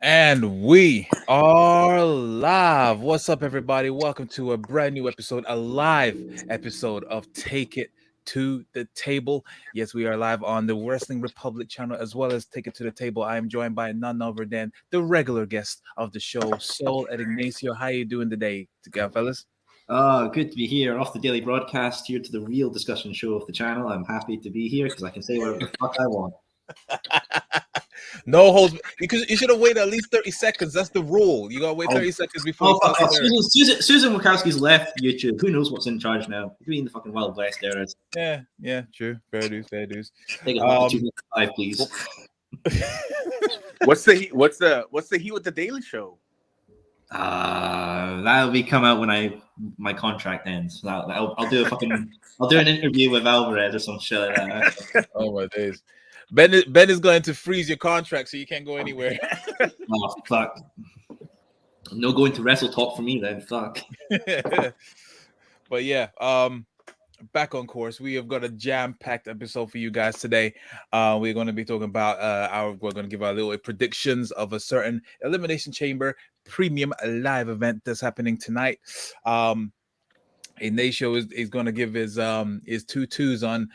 And we are live. What's up, everybody? Welcome to a brand new episode, a live episode of Take It to the Table. Yes, we are live on the Wrestling Republic channel as well as Take It to the Table. I am joined by none other than the regular guest of the show, Soul and Ignacio. How you doing today, fellas? Good to be here off the daily broadcast here to the real discussion show of the channel. I'm happy to be here because I can say whatever the fuck I want. No holds. Because you should have waited at least 30 seconds. That's the rule. You gotta wait 30 seconds before you fuck off. Susan Wachowski's left YouTube. Who knows what's in charge now? Between the fucking Wild West eras. Yeah, true. Fair dues. Take it back to 2.5, please. What's the heat with the Daily Show? That'll be come out when my contract ends. I'll do an interview with Alvarez or some shit like that. Oh my days. Ben is going to freeze your contract so you can't go anywhere. Oh fuck. No going to Wrestle Talk for me then. Fuck. But yeah, back on course. We have got a jam-packed episode for you guys today. We're going to be talking about we're going to give our little predictions of a certain Elimination Chamber premium live event that's happening tonight. Ignacio is going to give his two-twos on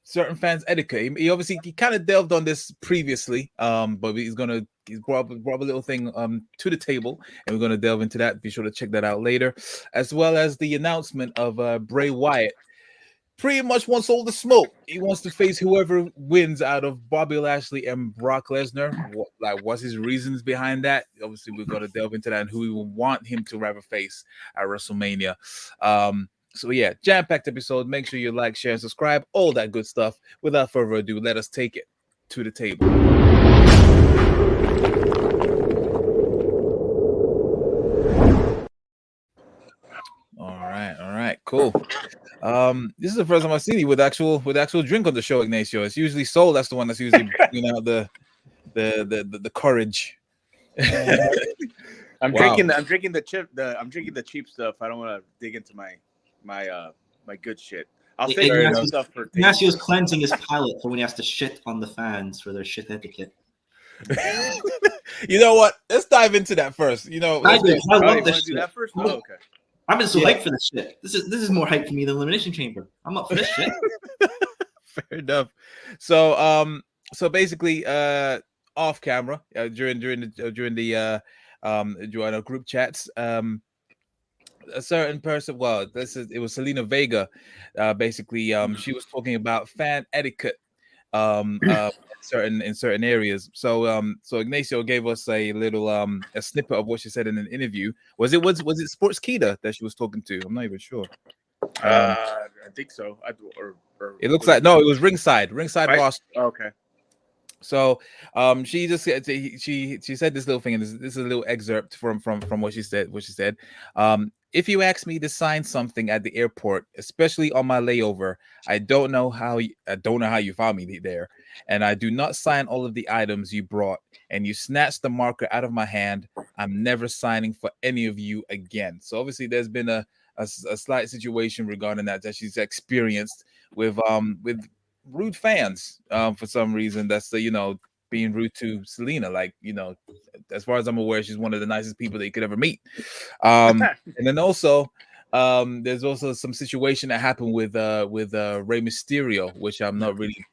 certain fans etiquette. He kind of delved on this previously, but he's brought a little thing to the table, and we're going to delve into that. Be sure to check that out later, as well as the announcement of Bray Wyatt. Pretty much wants all the smoke. He wants to face whoever wins out of Bobby Lashley and Brock Lesnar. What's his reasons behind that? Obviously, we're going to delve into that and who we will want him to rather face at WrestleMania. So yeah, jam-packed episode. Make sure you like, share, and subscribe. All that good stuff. Without further ado, let us take it to the table. All right, cool. This is the first time I've seen you with actual drink on the show, Ignacio. It's usually Soul. That's the one that's usually bringing out the courage. I'm drinking the cheap stuff. I don't want to dig into my good shit. I'll say stuff for Ignacio's cleansing his palate for when he has to shit on the fans for their shit etiquette. You know what? Let's dive into that first. You know, I love this shit. That first? Oh, okay. I've been so hyped for this shit. This is more hype for me than Elimination Chamber. I'm up for this shit. Fair enough. So basically, off camera, during the group chats, a certain person, it was Selena Vega. Basically, she was talking about fan etiquette, in certain areas. So Ignacio gave us a little a snippet of what she said in an interview. Was it Sportskeeda that she was talking to? I'm not even sure. I think so. It looks like no, it was Ringside right? Ross. Okay. So she just she said this little thing, and this is a little excerpt from what she said. If you ask me to sign something at the airport, especially on my layover, I don't know how you found me there, and I do not sign all of the items you brought, and you snatched the marker out of my hand. I'm never signing for any of you again. So obviously there's been a slight situation regarding that she's experienced with rude fans for some reason. That's being rude to Selena. Like, as far as I'm aware, she's one of the nicest people that you could ever meet. And then also there's also some situation that happened with Rey Mysterio, which I'm not really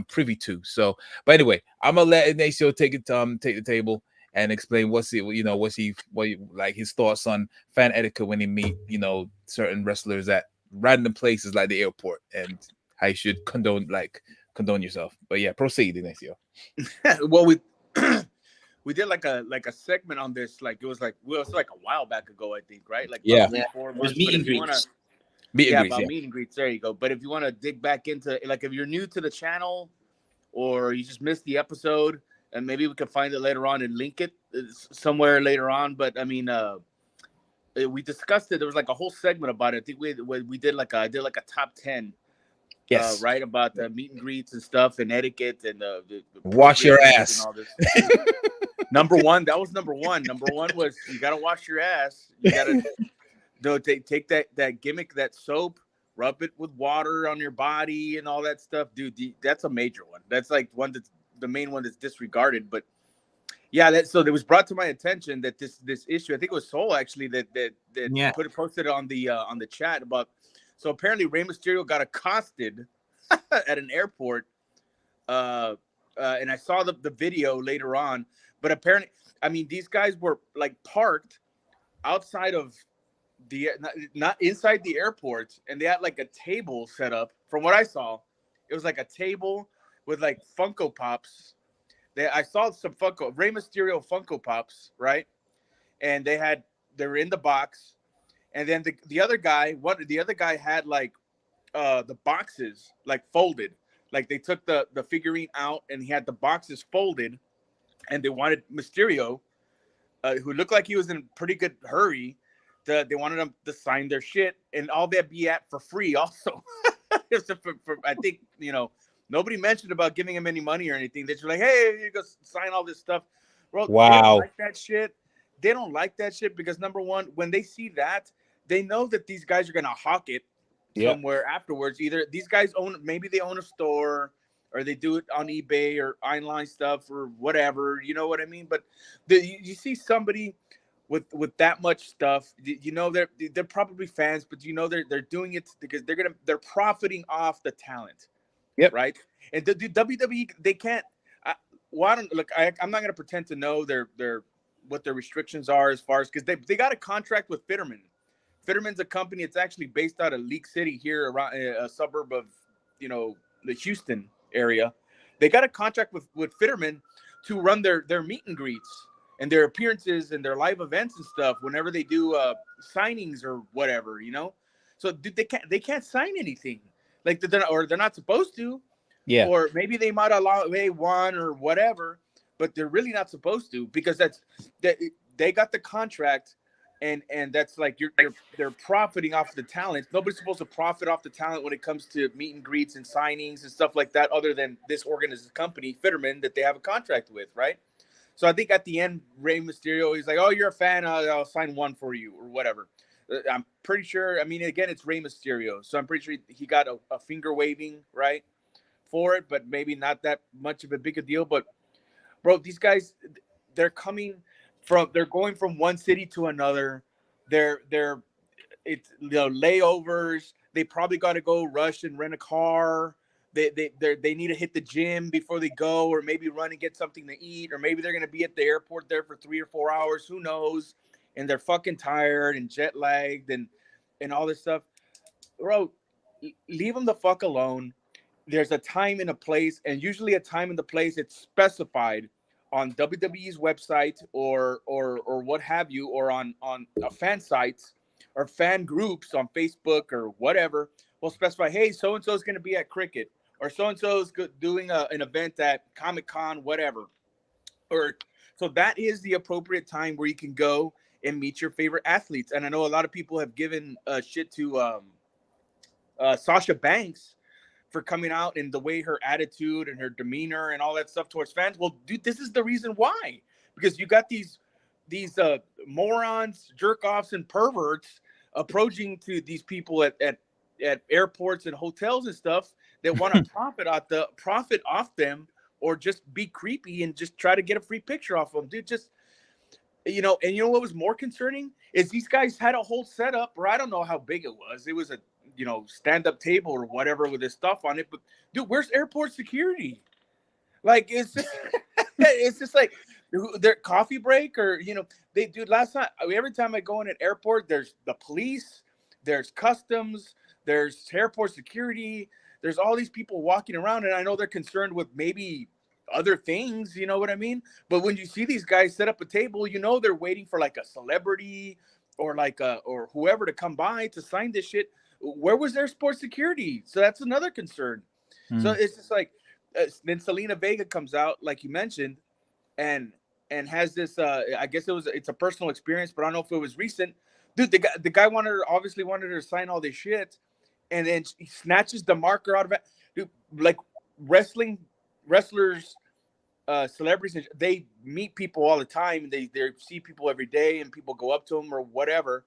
privy to. So, but anyway, I'm gonna let Ignacio take the table and explain what his thoughts on fan etiquette when he meet certain wrestlers at random places like the airport, and how you should condone yourself. But yeah, proceed, Ignacio. Well, we did like a segment on this. Like it was like a while back ago, I think, right? Like 4 months. Meet and greets. Meet and greets. There you go. But if you want to dig back into, like, if you're new to the channel or you just missed the episode, and maybe we can find it later on and link it somewhere later on. But I mean, we discussed it. There was like a whole segment about it. I think we did I did like a top 10. Yes, right, about the meet and greets and stuff and etiquette and the wash your ass. And all this. Number one was you gotta wash your ass. You gotta take that gimmick, that soap, rub it with water on your body and all that stuff, dude. That's a major one. That's like the main one that's disregarded. But Yeah, so it was brought to my attention that this issue, I think it was Soul actually that Yeah. posted it on the chat about. So apparently Rey Mysterio got accosted at an airport, and I saw the video later on. But apparently, I mean, these guys were like parked outside of the not inside the airport, and they had like a table set up. From what I saw, it was like a table with like Funko Pops. I saw some Rey Mysterio Funko Pops, right? And they were in the box, and then the other guy, the other guy had like the boxes like folded, like they took the figurine out and he had the boxes folded, and they wanted Mysterio, who looked like he was in pretty good hurry, they wanted him to sign their shit, and all that be at for free also. I think, nobody mentioned about giving him any money or anything. They're just like, hey, you go sign all this stuff. Bro, Wow. They don't like that shit. They don't like that shit because, number one, when they see that, they know that these guys are going to hawk it somewhere afterwards. Either these guys maybe they own a store, or they do it on eBay or online stuff or whatever. You know what I mean? But you see somebody with that much stuff, they're probably fans, but they're doing it because they're profiting off the talent. Yep. Right. And the WWE, they can't. I'm not gonna pretend to know what their restrictions are as far as, because they got a contract with Fitterman. Fitterman's a company. It's actually based out of League City here, around a suburb of the Houston area. They got a contract with Fitterman to run their meet and greets and their appearances and their live events and stuff whenever they do signings or whatever, So they can't sign anything, like they're not supposed to. Yeah. Or maybe they might allow one or whatever, but they're really not supposed to, because they got the contract, and that's like they're profiting off the talent. Nobody's supposed to profit off the talent when it comes to meet and greets and signings and stuff like that, other than this company, Fitterman, that they have a contract with, right? So I think at the end, Rey Mysterio, he's like, "Oh, you're a fan. I'll sign one for you," or whatever. I'm pretty sure. I mean, again, it's Rey Mysterio, so I'm pretty sure he got a finger waving, right, for it, but maybe not that much of a big a deal. But bro, these guys, they're going from one city to another. It's layovers. They probably got to go rush and rent a car. They need to hit the gym before they go, or maybe run and get something to eat, or maybe they're gonna be at the airport there for 3 or 4 hours. Who knows? And they're fucking tired and jet lagged and all this stuff. Bro, leave them the fuck alone. There's a time and a place, and usually a time and the place it's specified on WWE's website or what have you, or on fan sites or fan groups on Facebook or whatever. Will specify, hey, so and so is going to be at Cricket, or so and so is doing an event at Comic-Con, whatever. Or so that is the appropriate time where you can go and meet your favorite athletes. And I know a lot of people have given shit to Sasha Banks for coming out, and the way her attitude and her demeanor and all that stuff towards fans. Well, dude, this is the reason why. Because you got these morons, jerk-offs, and perverts approaching to these people at airports and hotels and stuff that want to profit off them, or just be creepy and just try to get a free picture off them. Dude, just, and what was more concerning is these guys had a whole setup, or I don't know how big it was. It was a stand-up table or whatever with this stuff on it. But dude, where's airport security? Like, it's just it's just like their coffee break, or last time, every time I go in an airport, there's the police, there's customs, there's airport security, there's all these people walking around, and I know they're concerned with maybe other things, you know what I mean? But when you see these guys set up a table, they're waiting for like a celebrity or or whoever to come by to sign this shit. Where was their sports security? So that's another concern. So it's just like, then Selena Vega comes out, like you mentioned, and has this. I guess it's a personal experience, but I don't know if it was recent. Dude, the guy obviously wanted her to sign all this shit, and then he snatches the marker out of it. Dude, like wrestlers, celebrities, they meet people all the time. They see people every day, and people go up to them or whatever.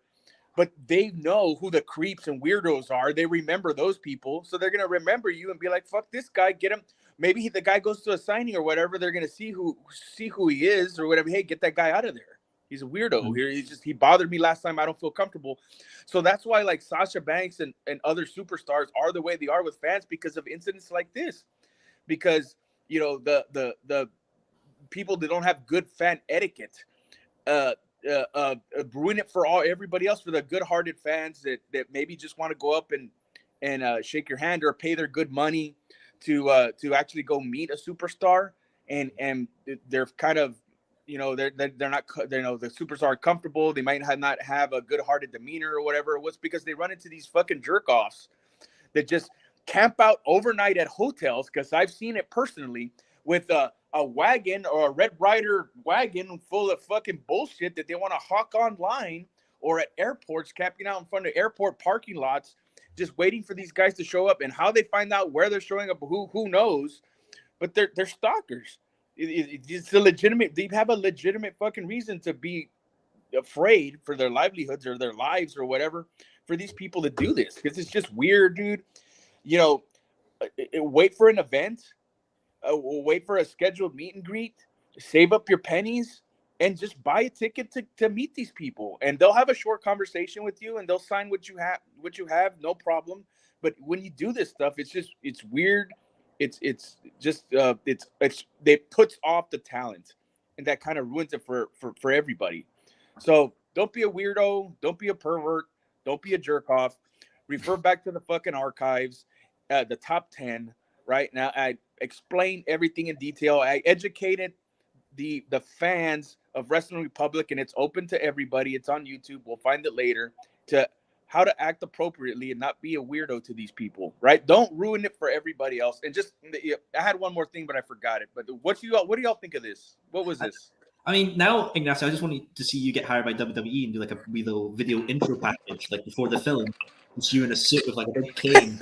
But they know who the creeps and weirdos are. They remember those people. So they're going to remember you and be like, fuck this guy, get him. maybe the guy goes to a signing or whatever. They're gonna see who he is or whatever. Hey, get that guy out of there. He's a weirdo. Here, he bothered me last time. I don't feel comfortable. So that's why like Sasha Banks and other superstars are the way they are with fans because of incidents like this. Because the people that don't have good fan etiquette ruin it for everybody else, for the good-hearted fans that maybe just want to go up and shake your hand or pay their good money to actually go meet a superstar, and they're kind of they're not the superstars are comfortable. They might not have a good-hearted demeanor or whatever. It was because they run into these fucking jerk-offs that just camp out overnight at hotels, because I've seen it personally with a wagon or a Red Ryder wagon full of fucking bullshit that they want to hawk online, or at airports, camping out in front of airport parking lots, just waiting for these guys to show up. And how they find out where they're showing up, who knows? But they're stalkers. It's a legitimate. They have a legitimate fucking reason to be afraid for their livelihoods or their lives or whatever for these people to do this, because it's just weird, dude. Wait for an event. Wait for a scheduled meet and greet, save up your pennies, and just buy a ticket to meet these people. And they'll have a short conversation with you, and they'll sign what you have, no problem. But when you do this stuff, it's weird. It puts off the talent, and that kind of ruins it for everybody. So don't be a weirdo. Don't be a pervert. Don't be a jerk off. Refer back to the fucking archives, the top 10. Right now, I explained everything in detail. I educated the fans of Wrestling Republic, and it's open to everybody. It's on YouTube. We'll find it later, to how to act appropriately and not be a weirdo to these people. Right? Don't ruin it for everybody else. And just, I had one more thing, but I forgot it. But what do y'all think of this? What was this? I mean, now, Ignacio, I just wanted to see you get hired by WWE and do like a wee little video intro package, like before the film. It's you in a suit with like a big cane.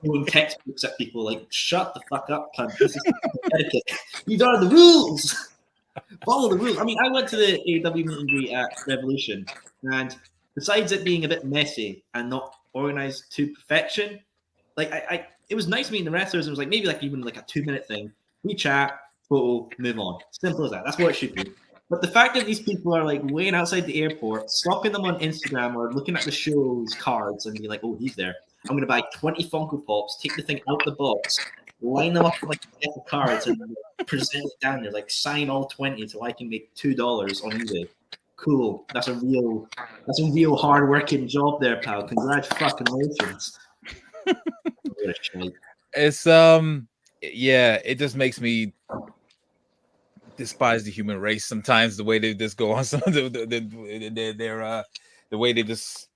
Throwing textbooks at people, like, shut the fuck up, cunt. This is etiquette. These are the rules. Follow the rules. I mean, I went to the AEW meet and greet at Revolution, and besides it being a bit messy and not organized to perfection, like it was nice meeting the wrestlers. It was like maybe like even like a 2-minute thing. We chat, photo, move on. Simple as that. That's what it should be. But the fact that these people are like waiting outside the airport, stalking them on Instagram or looking at the show's cards and be like, oh, he's there. I'm going to buy 20 Funko Pops, take the thing out the box, line them up with like a deck of cards, and present it down there. Like, sign all 20 so I can make $2 on eBay. Cool. That's a real hard-working job there, pal. Congratulations. It's it just makes me despise the human race sometimes, the way they just go on some of the way they just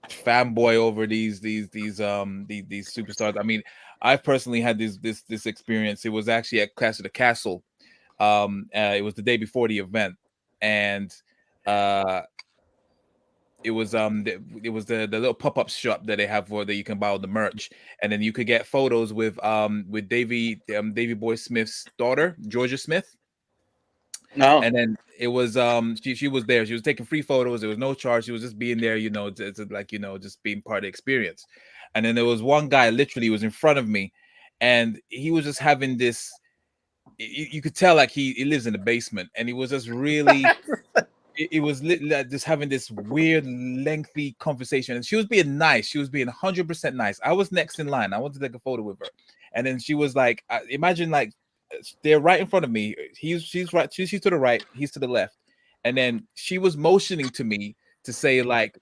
fanboy over these superstars. I mean, I've personally had this experience. It was actually at Clash of the Castle. It was the day before the event, and it was the little pop-up shop that they have where you can buy all the merch, and then you could get photos with Davey Boy Smith's daughter, Georgia Smith. No. And then it was she was there. She was taking free photos. There was no charge. She was just being there, just being part of the experience. And then there was one guy literally was in front of me, and he was just having this. You could tell like he lives in the basement, and he was just really. It was just having this weird, lengthy conversation, and she was being nice. She was being 100% nice. I was next in line. I wanted to take a photo with her, and then she was like, "Imagine like they're right in front of me. She's right. She's to the right. He's to the left, and then she was motioning to me to say like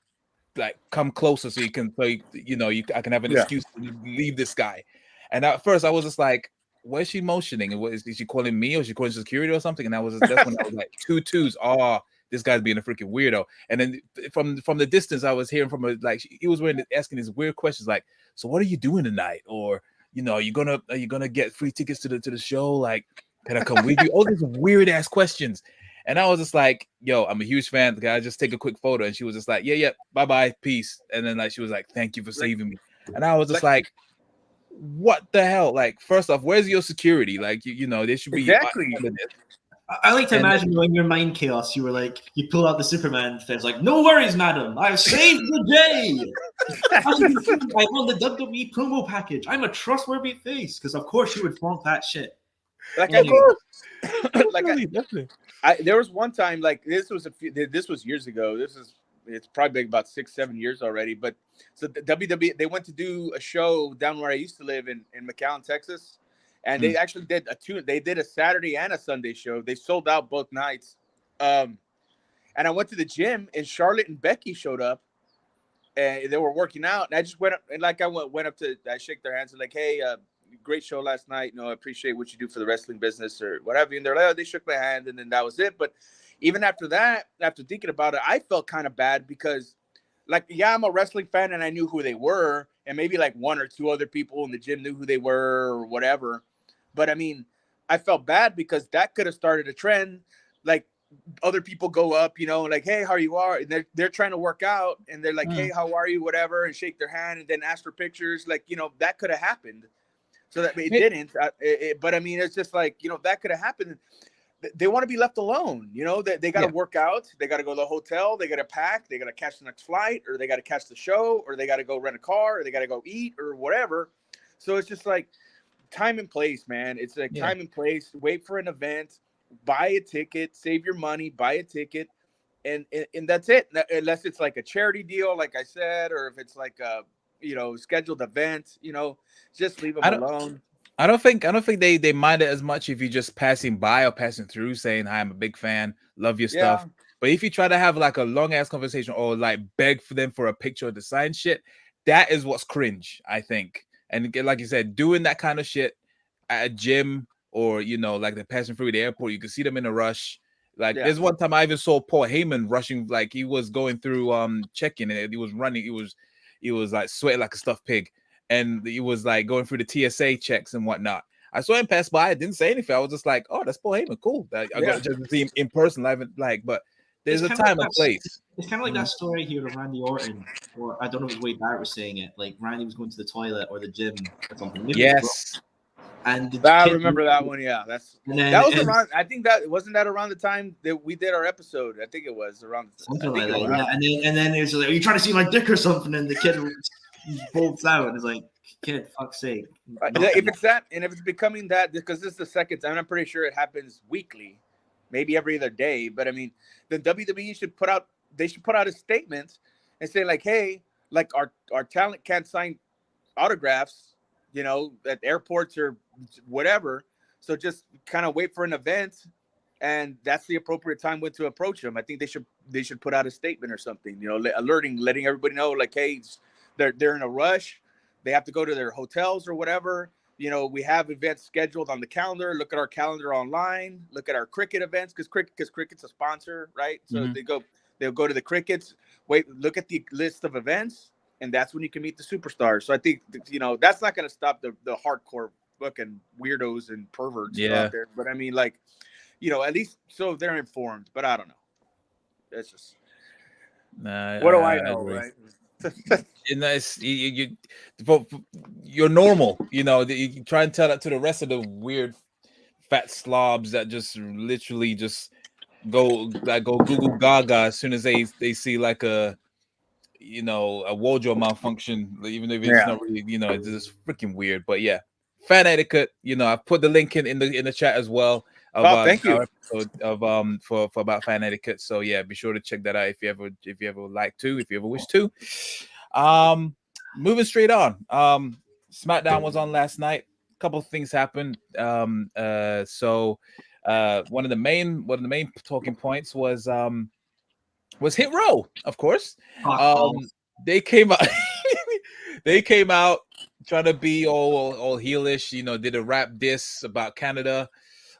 come closer so I can have an excuse to leave this guy." And at first, I was just like, "Where's she motioning? And is she calling me, or is she calling security or something?" And that's when I was like, two twos. Oh. This guy's being a freaking weirdo. And then from the distance, I was hearing from he was asking these weird questions like, "So what are you doing tonight?" Or are you gonna get free tickets to the show? Like, can I come with you? All these weird ass questions. And I was just like, "Yo, I'm a huge fan. Can I just take a quick photo?" And she was just like, "Yeah, bye, peace." And then like she was like, "Thank you for saving me." And I was just like, "What the hell?" Like, first off, where's your security? Like, they should be exactly. I like to And imagine when you're mind chaos, you were like, you pull out the Superman thing, like, no worries, madam, I've saved the day. As you can see, I'm on the WWE promo package. I'm a trustworthy face, because of course you would flaunt that shit. Like of course, like definitely. there was one time, like this was years ago. It's probably been about 6-7 years already. But so the WWE, they went to do a show down where I used to live in McAllen, Texas, and they actually did they did a Saturday and a Sunday show. They sold out both nights. And I went to the gym, and Charlotte and Becky showed up, and they were working out. And I just went up, and like I shake their hands and like, hey, great show last night. I appreciate what you do for the wrestling business or whatever. And they're like, oh, they shook my hand, and then that was it. But even after that, after thinking about it, I felt kind of bad because, like, yeah, I'm a wrestling fan and I knew who they were, and maybe like one or two other people in the gym knew who they were or whatever. But I mean, I felt bad because that could have started a trend. Like, other people go up, like, hey, how you are? And they're trying to work out, and they're like, hey, how are you? Whatever, and shake their hand and then ask for pictures. Like, that could have happened. So that it didn't. But I mean, it's just like, that could have happened. They want to be left alone. They got to work out. They got to go to the hotel. They got to pack. They got to catch the next flight, or they got to catch the show, or they got to go rent a car, or they got to go eat, or whatever. So it's just like time and place, man. It's like time and place. Wait for an event, buy a ticket, save your money, buy a ticket, and that's it. Unless it's like a charity deal, like I said, or if it's like a scheduled event, just leave them alone. I don't think they mind it as much if you're just passing by or passing through saying, hi, I'm a big fan, love your stuff. But if you try to have like a long ass conversation or like beg for them for a picture or to sign shit, that is what's cringe, I think. And like you said, doing that kind of shit at a gym or like they're passing through the airport, you can see them in a rush. Like there's one time I even saw Paul Heyman rushing, like he was going through check-in and he was running, he was like sweating like a stuffed pig. And he was like going through the TSA checks and whatnot. I saw him pass by. I didn't say anything. I was just like, "Oh, that's Paul Heyman. Cool." I got a chance to see him in person, live. But there's a time and place. It's kind of like that story here of Randy Orton, or I don't know if it was Wade Barrett was saying it. Like Randy was going to the toilet or the gym or something. Maybe yes. And I remember that one. Yeah, that was around. I think that wasn't that around the time that we did our episode. I think it was around something like that. Yeah. And then it was like, "Are you trying to see my dick or something?" And the kid bolts out and is like, "Kid, fuck's sake." If it's that, and if it's becoming that, because this is the second time, I'm pretty sure it happens weekly, maybe every other day. But I mean, the WWE should put out a statement and say like, "Hey, like our talent can't sign autographs, at airports or whatever. So just kind of wait for an event, and that's the appropriate time when to approach them." I think they should put out a statement or something, letting everybody know like, hey, they're in a rush. They have to go to their hotels or whatever. We have events scheduled on the calendar. Look at our calendar online. Look at our cricket events because cricket's a sponsor, right? So they'll go to the crickets. Look at the list of events, and that's when you can meet the superstars. So I think that's not going to stop the hardcore fucking weirdos and perverts out there. But I mean, like, at least so they're informed. But I don't know. That's just what do I know, right? You're normal, you try and tell that to the rest of the weird fat slobs that just literally just go Google Gaga as soon as they see like a wardrobe malfunction, even if it's not really, it's just freaking weird. But yeah, fan etiquette. I've put the link in the chat as well. Thank you. Episode of for about fan etiquette. So yeah, be sure to check that out if you ever like to, if you ever wish to. Moving straight on. SmackDown was on last night. A couple of things happened. So one of the main talking points was Hit Row, of course. They came out they came out trying to be all heelish, did a rap diss about Canada,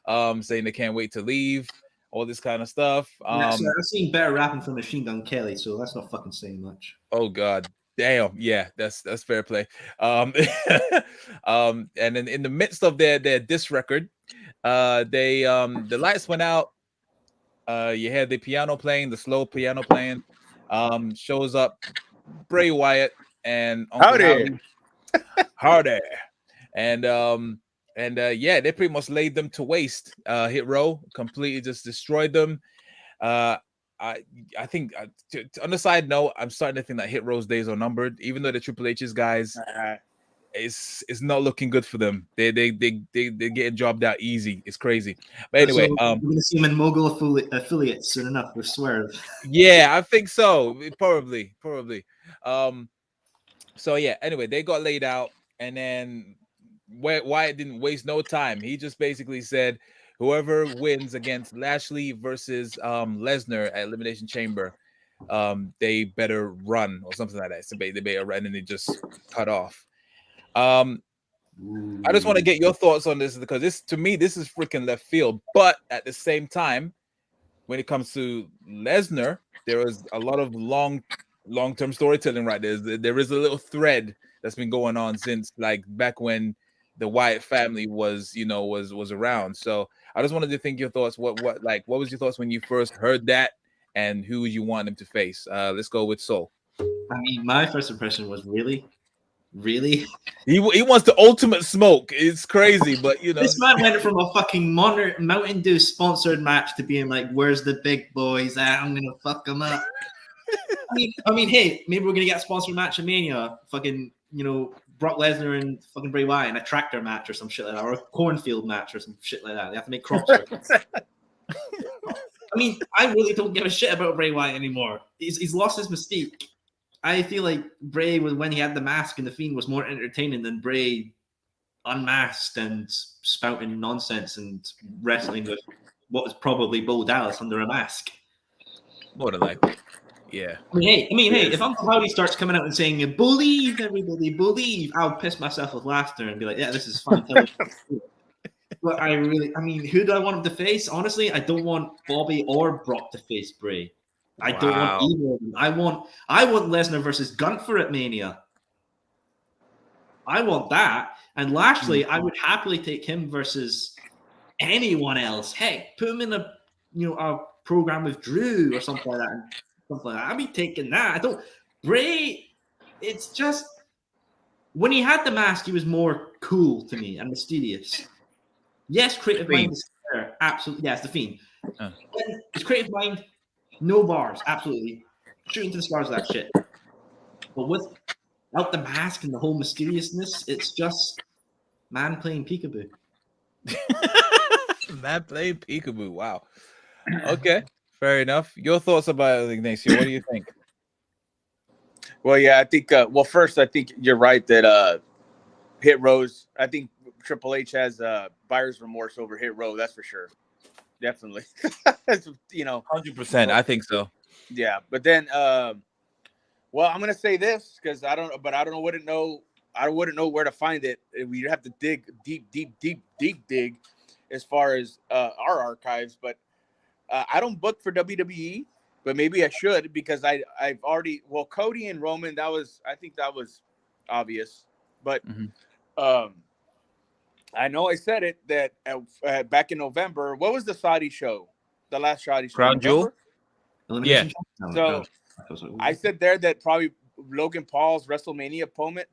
saying they can't wait to leave, all this kind of stuff. So I've seen better rapping from Machine Gun Kelly, so that's not fucking saying much. Oh god. Damn, yeah, that's fair play. And then in the midst of their diss record, they the lights went out. You had the piano playing, the slow piano playing. Shows up Bray Wyatt and Uncle Howdy. And And yeah, they pretty much laid them to waste. Hit Row completely just destroyed them. Uh, I I think on the side note, I'm starting to think that Hit Row's days are numbered. Even though the Triple H's guys, it's not looking good for them. They getting jobbed out easy. It's crazy. But anyway, So we're gonna see him in mogul affiliates soon enough with Swerve. yeah, I think so. Probably. So yeah, anyway, they got laid out, and then Wyatt didn't waste no time. He just basically said, whoever wins against Lashley versus Lesnar at Elimination Chamber, they better run or something like that. So they better run, and they just cut off. I just want to get your thoughts on this because this, to me, this is freaking left field. But at the same time, when it comes to Lesnar, there is a lot of long-term storytelling right there. There is a little thread that's been going on since like back when the Wyatt family was, was around. So I just wanted to think your thoughts. What was your thoughts when you first heard that, and who you want him to face? Let's go with Soul. I mean, my first impression was really. He wants the ultimate smoke. It's crazy, but this man went from a fucking Mountain Dew sponsored match to being like, "Where's the big boys at? I'm gonna fuck them up." I mean, hey, maybe we're gonna get a sponsored match at Mania. Fucking, Brock Lesnar and fucking Bray Wyatt in a tractor match or some shit like that, or a cornfield match or some shit like that. They have to make crop circles. I mean, I really don't give a shit about Bray Wyatt anymore. He's lost his mystique. I feel like Bray, when he had the mask and the Fiend, was more entertaining than Bray unmasked and spouting nonsense and wrestling with what was probably Bo Dallas under a mask. More than likely, yeah. I mean, hey, if Uncle Howdy starts coming out and saying, "Believe, everybody, believe," I'll piss myself with laughter and be like, "Yeah, this is fun." But who do I want him to face? Honestly, I don't want Bobby or Brock to face Bray. I don't want either of them. I want Lesnar versus Gunther at Mania. I want that. And Lashley, I would happily take him versus anyone else. Heck, put him in a program with Drew or something like that. I'd be taking that. Bray, it's just when he had the mask, he was more cool to me and mysterious. Yes, creative mind is there. Absolutely. Yes, the Fiend. His creative mind. No bars, absolutely. Shooting to the stars of that shit. But without the mask and the whole mysteriousness, it's just man playing peekaboo. Man playing peekaboo. Wow. Okay, fair enough. Your thoughts about it, Ignacio? What do you think? Well, yeah, I think. First, I think you're right that Hit Row's. I think Triple H has buyer's remorse over Hit Row. That's for sure. Definitely. 100%. I think so. Yeah, but then, I'm gonna say this because I don't know what to know. I wouldn't know where to find it. We'd have to dig dig as far as our archives. But I don't book for WWE, but maybe I should because I've already. Well, Cody and Roman, I think that was obvious, but I know I said it that back in November. What was the Saudi show? The last Saudi show? Crown Jewel? Yeah. So I said there that probably Logan Paul's WrestleMania opponent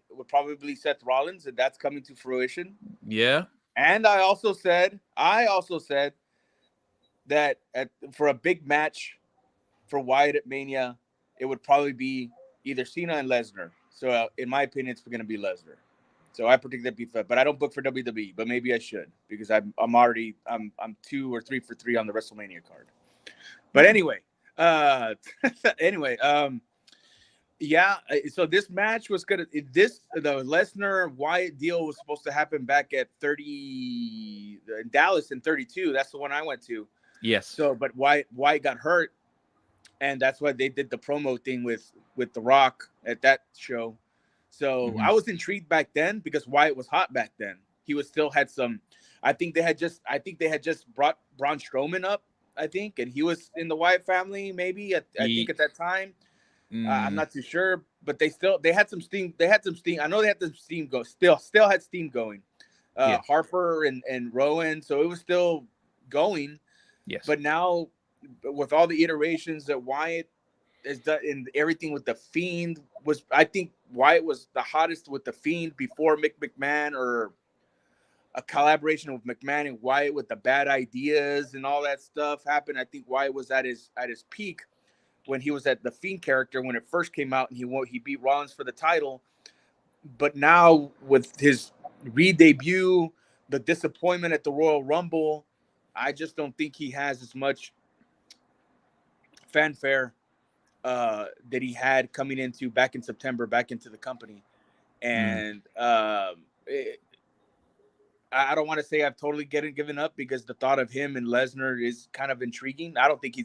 would probably be Seth Rollins, and that's coming to fruition. Yeah. And I also said that for a big match for Wyatt at Mania, it would probably be either Cena and Lesnar. So in my opinion, it's going to be Lesnar. So I predict that but I don't book for WWE, but maybe I should because I'm 2 or 3 for 3 on the WrestleMania card. But anyway, yeah. So this match was the Lesnar Wyatt deal was supposed to happen back at 30 in Dallas in 32. That's the one I went to. Yes. So, but Wyatt got hurt, and that's why they did the promo thing with The Rock at that show. So I was intrigued back then because Wyatt was hot back then. He had some. I think they had just brought Braun Strowman up. I think, and he was in the Wyatt family. Maybe I think at that time. I'm not too sure, but they had some steam. They had some steam. I know they had some steam go. Still had steam going. Harper and Rowan, so it was still going. Yes. But now, with all the iterations that Wyatt has done and everything with the Fiend I think Wyatt was the hottest with the Fiend before Mick McMahon or a collaboration with McMahon and Wyatt with the bad ideas and all that stuff happened. I think Wyatt was at his peak when he was at the Fiend character when it first came out, and he beat Rollins for the title. But now with his re-debut, the disappointment at the Royal Rumble, I just don't think he has as much fanfare that he had coming into back in September, back into the company. And I don't want to say I've totally given up, because the thought of him and Lesnar is kind of intriguing. I don't think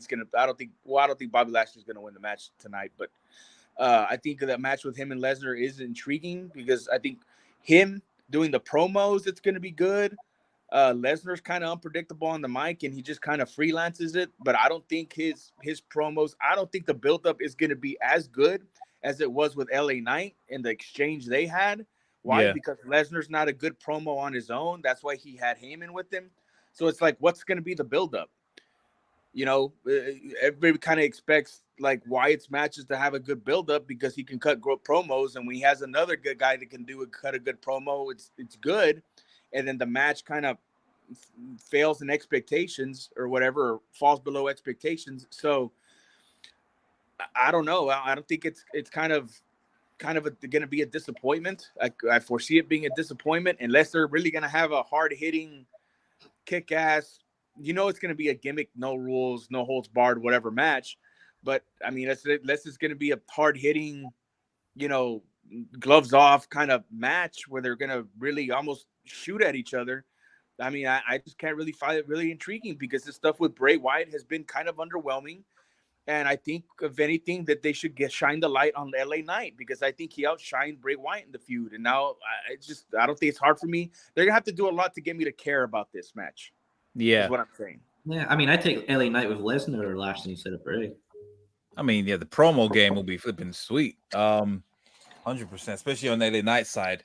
Bobby Lashley's gonna win the match tonight, but I think that match with him and Lesnar is intriguing, because I think him doing the promos, it's gonna be good. Lesnar's kind of unpredictable on the mic, and he just kind of freelances it. But I don't think his promos. I don't think the buildup is gonna be as good as it was with LA Knight and the exchange they had. Why? Yeah. Because Lesnar's not a good promo on his own. That's why he had Heyman with him. So it's like, what's going to be the buildup? Everybody kind of expects like Wyatt's matches to have a good buildup because he can cut promos, and when he has another good guy that can cut a good promo, it's good. And then the match kind of fails in expectations or whatever, or falls below expectations. So I don't know. I don't think it's kind of going to be a disappointment. I foresee it being a disappointment unless they're really going to have a hard-hitting, kick-ass, it's going to be a gimmick, no rules, no holds barred, whatever match. But, I mean, unless it's going to be a hard-hitting, gloves off kind of match where they're going to really almost shoot at each other. I mean, I just can't really find it really intriguing, because the stuff with Bray Wyatt has been kind of underwhelming. And I think, if anything, that they should shine the light on LA Knight, because I think he outshined Bray Wyatt in the feud. And now I don't think it's hard for me. They're going to have to do a lot to get me to care about this match. Yeah. Is what I'm saying. Yeah, I mean, I take LA Knight with Lesnar or Lashley instead of Bray. I mean, yeah, the promo game will be flipping sweet. 100%, especially on LA Knight side.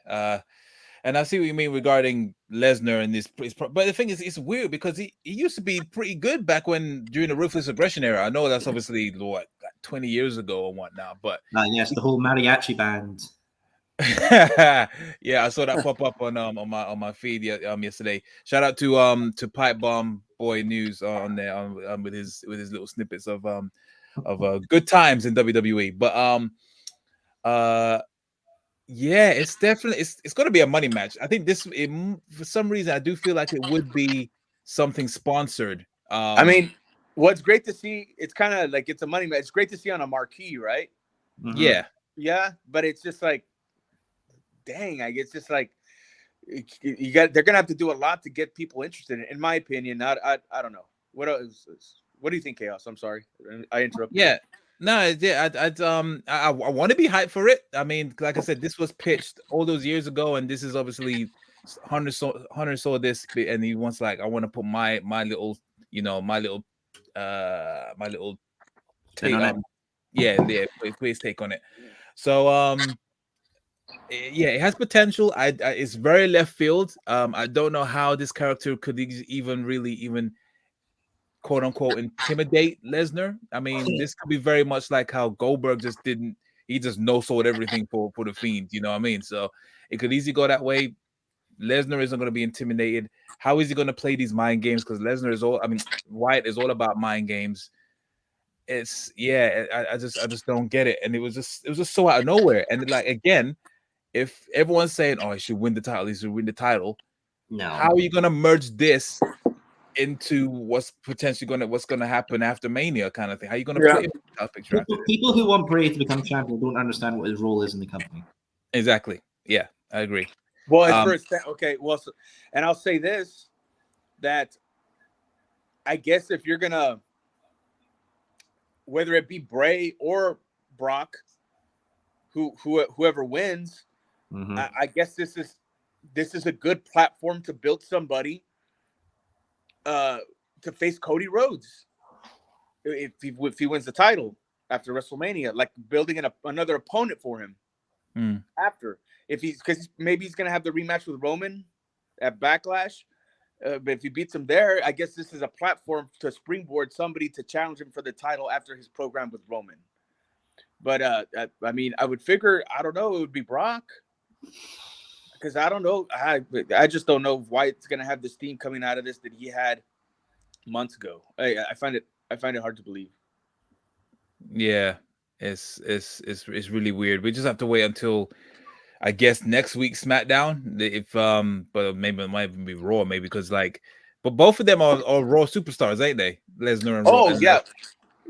And I see what you mean regarding Lesnar and this. But the thing is, it's weird because he used to be pretty good back during the Ruthless Aggression era. I know that's obviously, 20 years ago or whatnot. But yes, the whole mariachi band. Yeah, I saw that pop up on my feed yesterday. Shout out to Pipe Bomb Boy News on there with his little snippets of good times in WWE. But yeah, it's definitely it's going to be a money match. I think for some reason I do feel like it would be something sponsored. I mean, what's great to see, it's kind of like it's a money match. It's great to see on a marquee, right? Mm-hmm. Yeah, but it's just like, dang, it's just like they're gonna have to do a lot to get people interested in my opinion. I don't know. What do you think, Chaos? I'm sorry, I interrupted. Yeah. No, I want to be hyped for it. I mean, like I said, this was pitched all those years ago, and this is obviously Hunter saw this, and he wants I want to put my little take on it. Put his take on it. So yeah, it has potential. It's very left field. I don't know how this character could even quote unquote intimidate Lesnar. I mean, this could be very much like how Goldberg he just no-sold everything for the Fiend, you know what I mean? So it could easily go that way. Lesnar isn't going to be intimidated. How is he going to play these mind games? Because Wyatt is all about mind games. I just don't get it. And it was just so out of nowhere. And again, if everyone's saying, oh, he should win the title, no, how are you going to merge this into what's going to happen after Mania kind of thing? How are you going to put him in the picture? People who want Bray to become champion don't understand what his role is in the company. Exactly. Yeah, I agree. Well, okay. Well, and I'll say this, that I guess if you're gonna, whether it be Bray or Brock, whoever wins, mm-hmm. I guess this is a good platform to build somebody to face Cody Rhodes if he wins the title after WrestleMania, like building another opponent for him after, because maybe he's gonna have the rematch with Roman at Backlash, but if he beats him there, I guess this is a platform to springboard somebody to challenge him for the title after his program with Roman. But I mean, I would figure, I don't know, it would be Brock. because I don't know. I just don't know why it's gonna have this theme coming out of this that he had months ago. I find it hard to believe. Yeah, it's really weird. We just have to wait until I guess next week SmackDown. If but maybe it might even be Raw, maybe because like, but both of them are Raw superstars, ain't they? Lesnar and Raw. Oh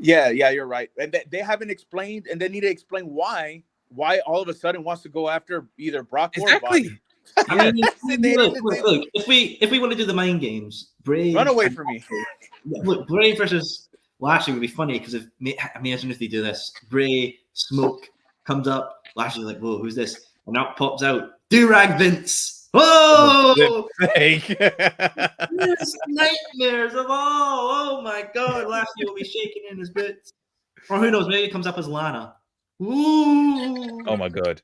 yeah, yeah, you're right. And they haven't explained, and they need to explain why all of a sudden wants to go after either Brock or Bobby. I mean, look, if we want to do the mind games, Bray run away from me. Look, Bray versus Lashley would be funny because imagine if they do this. Bray Smoke comes up, Lashley's like, "Whoa, who's this?" And out pops out Do-Rag Vince. Oh, nightmares of all. Oh my God, Lashley will be shaking in his boots. Or who knows? Maybe it comes up as Lana. Ooh. Oh my God.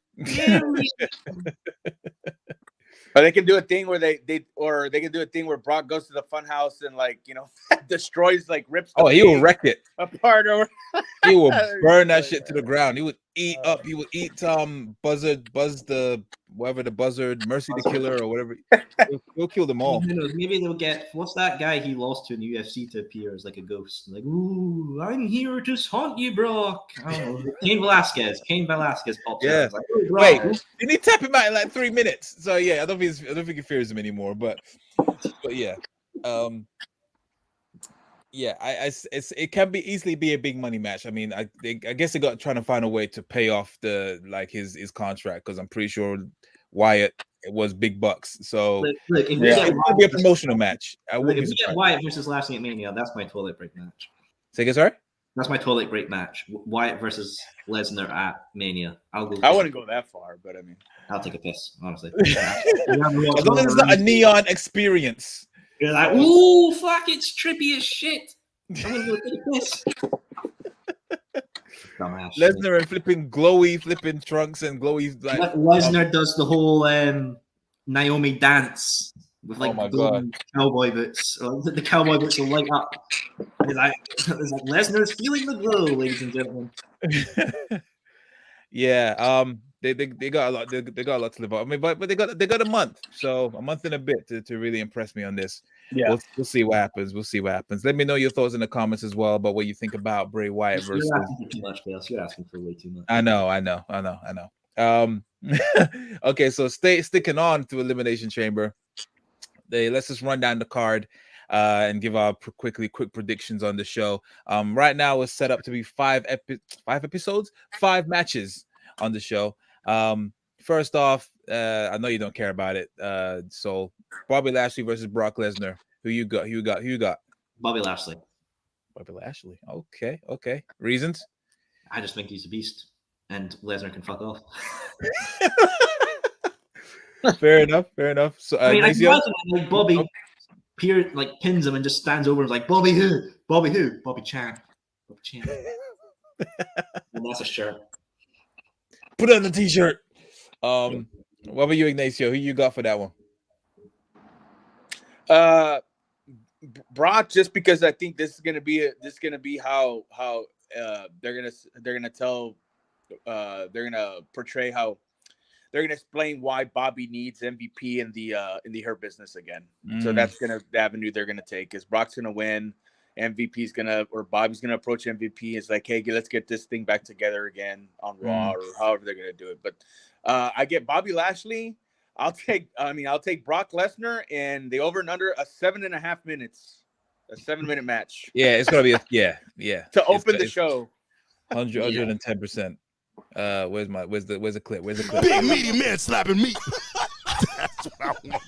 Or they can do a thing where they can do a thing where Brock goes to the funhouse and like, you know, destroys, like rips. Oh, he will wreck it apart, or he will burn that shit to the ground. He would eat up. He would eat Buzz the whatever the Buzzard, Mercy the Killer or whatever. He'll kill them all. Maybe they'll get what's that guy he lost to in the UFC to appear as like a ghost. Like, ooh, I'm here to haunt you, Brock. I don't know. Cain Velasquez pops out. Like, oh, wait, didn't he tap him out in like 3 minutes? So yeah, I don't think he fears him anymore. But yeah, yeah, it can be easily be a big money match. I mean, I guess they got trying to find a way to pay off the like his contract because I'm pretty sure Wyatt was big bucks. So look, if it would be a promotional match. If we get Wyatt versus Lashley at Mania, that's my toilet break match. Say again, sorry? That's my toilet break match. Wyatt versus Lesnar at Mania. I wouldn't go that far, but I mean, I'll take a piss, honestly. As long as it's not a neon experience. You're like, ooh, fuck, it's trippy as shit. I'm gonna go take a piss. Lesnar and flipping trunks and glowy like Lesnar does the whole Naomi dance with like cowboy boots. The cowboy boots will light up. It's like Lesnar's feeling the glow, ladies and gentlemen. Yeah, they got a lot. They got a lot to live up. I mean, but they got a month, so a month and a bit to really impress me on this. Yeah, we'll see what happens. We'll see what happens. Let me know your thoughts in the comments as well about what you think about Bray Wyatt versus. You're asking for too much, Bales. You're asking for way too much. I know. Okay, so sticking on to Elimination Chamber. Let's just run down the card and give our quick predictions on the show. Right now it's set up to be 5 episodes, 5 matches on the show. First off, I know you don't care about it. So Bobby Lashley versus Brock Lesnar. Who you got? Bobby Lashley. Okay. Reasons? I just think he's a beast, and Lesnar can fuck off. Fair enough. So I mean, I can imagine like Bobby pins him and just stands over and is like, Bobby who? Bobby Chan. And that's a shirt. Put on the t-shirt. What about you, Ignacio? Who you got for that one? Brock, just because I think this is gonna be how they're gonna portray how they're gonna explain why Bobby needs MVP in the Hurt Business again. So that's the avenue they're gonna take. Is Brock's gonna win, Bobby's gonna approach MVP. It's like, hey, let's get this thing back together again on Raw or however they're gonna do it. But I get Bobby Lashley. I'll take Brock Lesnar and the over and under a 7.5 minutes, a 7-minute match. Yeah, it's gonna be yeah. To open the show. 110%. Where's the clip? Big meaty man slapping me. That's what I want.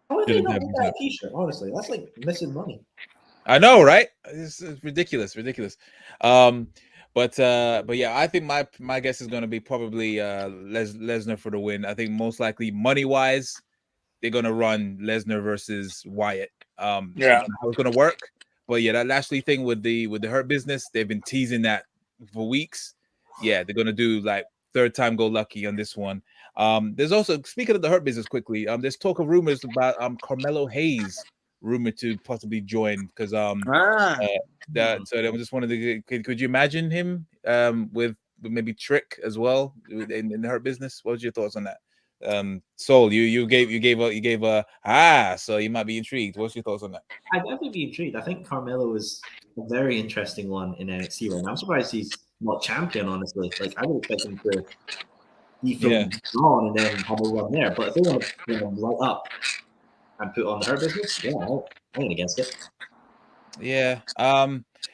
How would they not get that t-shirt? Honestly, that's like missing money. I know, right? It's ridiculous. But yeah, I think my guess is going to be probably Lesnar for the win. I think most likely money wise, they're going to run Lesnar versus Wyatt. Yeah, how it's going to work. But yeah, that Lashley thing with the Hurt Business, they've been teasing that for weeks. Yeah, they're going to do like third time go lucky on this one. There's also, speaking of the Hurt Business quickly, there's talk of rumors about Carmelo Hayes rumored to possibly join because so I just wanted to, could you imagine him with maybe Trick as well in her business. What was your thoughts on that? Soul, you gave a so you might be intrigued. What's your thoughts on that? I'd definitely be intrigued. I think Carmelo is a very interesting one in NXT right now. I'm surprised he's not champion, honestly. Like, I would expect him to be from on and then have a run there. But if they want to bring him right up and put on her business, yeah, I ain't against it. Yeah.